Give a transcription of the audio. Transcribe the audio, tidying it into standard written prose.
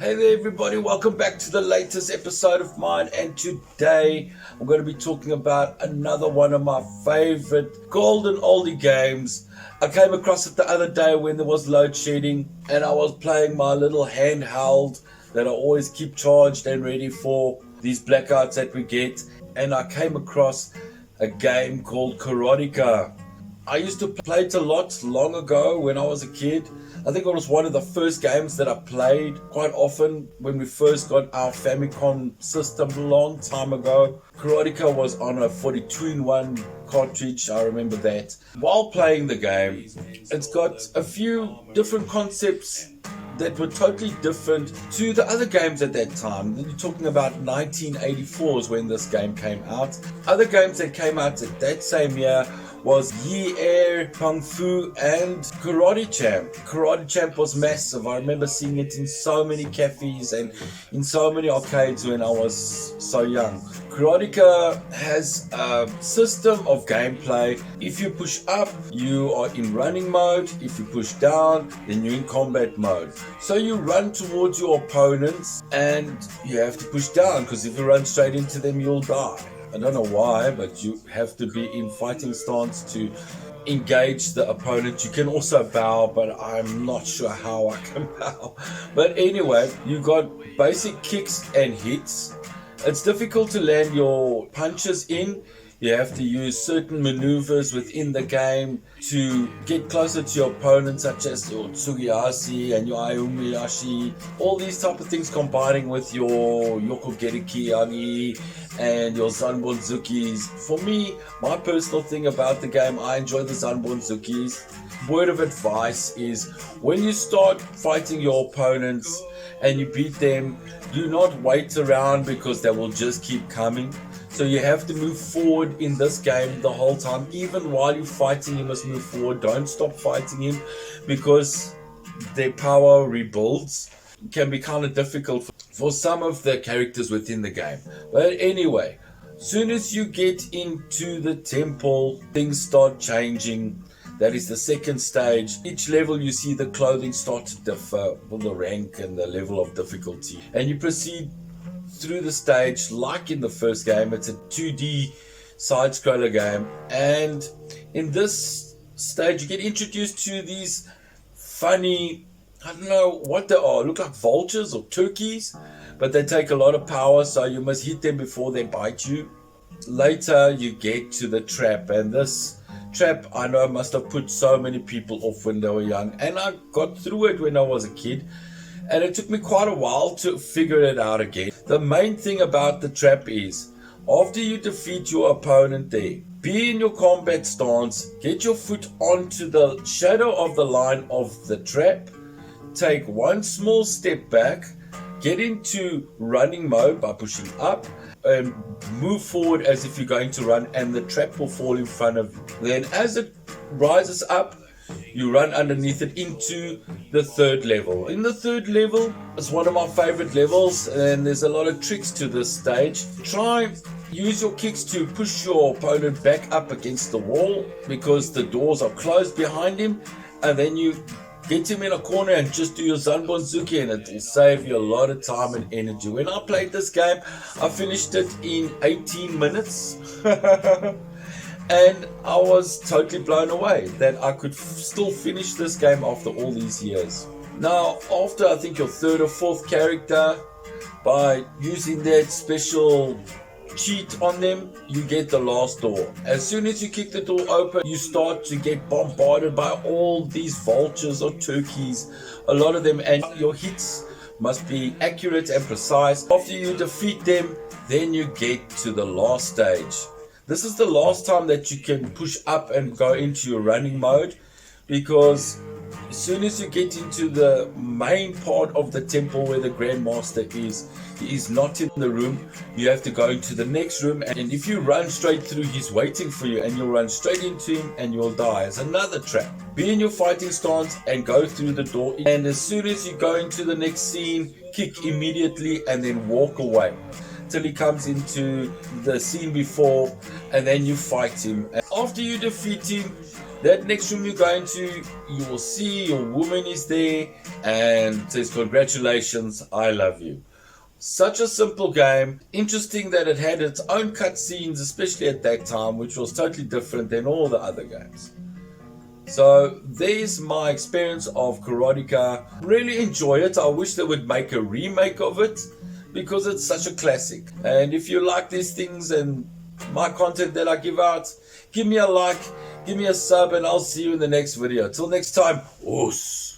Hey there everybody, welcome back to the latest episode of mine, and today I'm going to be talking about another one of my favorite golden oldie games. I came across it the other day when there was load shedding and I was playing my little handheld that I always keep charged and ready for these blackouts that we get, and I came across a game called Karateka. I used to play it a lot long ago when I was a kid. I think it was one of the first games that I played quite often when we first got our Famicom system a long time ago. Karateka was on a 42-in-1 cartridge, I remember that. While playing the game, it's got a few different concepts that were totally different to the other games at that time. You're talking about 1984 is when this game came out. Other games that came out at that same year was Ye Air, Kung Fu, and Karate Champ. Karate Champ was massive. I remember seeing it in so many cafes and in so many arcades when I was so young. Karateka has a system of gameplay. If you push up, you are in running mode. If you push down, then you're in combat mode. So you run towards your opponents and you have to push down, because if you run straight into them, you'll die. I don't know why, but you have to be in fighting stance to engage the opponent. You can also bow, but I'm not sure how I can bow. But anyway, you got basic kicks and hits. It's difficult to land your punches in. You have to use certain maneuvers within the game to get closer to your opponent, such as your Tsugihashi and your Ayumiyashi. All these type of things combining with your Yokogeriki Agi and your Zanbonzukis. For me, my personal thing about the game, I enjoy the Zanbonzukis. Word of advice is, when you start fighting your opponents and you beat them, do not wait around, because they will just keep coming. So you have to move forward in this game the whole time. Even while you're fighting, you must move forward. Don't stop fighting him, because their power rebuilds. It can be kind of difficult for some of the characters within the game. But anyway, soon as you get into the temple, things start changing. That is the second stage. Each level you see the clothing start to differ for the rank and the level of difficulty. And you proceed through the stage like in the first game. It's a 2D side-scroller game. And in this stage you get introduced to these funny, I don't know what they are, look like vultures or turkeys, but they take a lot of power, so you must hit them before they bite you. Later you get to the trap, and this trap, I know, must have put so many people off when they were young, and I got through it when I was a kid, and it took me quite a while to figure it out again. The main thing about the trap is, after you defeat your opponent there, be in your combat stance, get your foot onto the shadow of the line of the trap, take one small step back, get into running mode by pushing up, and move forward as if you're going to run, and the trap will fall in front of you. Then as it rises up, you run underneath it into the third level. In the third level, it's one of my favorite levels, and there's a lot of tricks to this stage. Try use your kicks to push your opponent back up against the wall, because the doors are closed behind him, and then you get him in a corner and just do your Zanbonzuki, and it will save you a lot of time and energy. When I played this game, I finished it in 18 minutes. And I was totally blown away that I could still finish this game after all these years. Now, after I think your third or fourth character, by using that special cheat on them, you get the last door. As soon as you kick the door open, you start to get bombarded by all these vultures or turkeys, a lot of them, and your hits must be accurate and precise. After you defeat them, then you get to the last stage. This is the last time that you can push up and go into your running mode, because as soon as you get into the main part of the temple where the Grandmaster is, he is not in the room. You have to go into the next room, and if you run straight through, he's waiting for you, and you'll run straight into him and you'll die. It's another trap. Be in your fighting stance and go through the door, and as soon as you go into the next scene, kick immediately and then walk away till he comes into the scene before, and then you fight him. And after you defeat him, that next room you go into, you will see your woman is there and says, congratulations, I love you. Such a simple game. Interesting that it had its own cutscenes, especially at that time, which was totally different than all the other games. So there's my experience of Karateka. Really enjoy it. I wish they would make a remake of it because it's such a classic. And if you like these things and my content that I give out, give me a like, give me a sub, and I'll see you in the next video. Till next time, oos.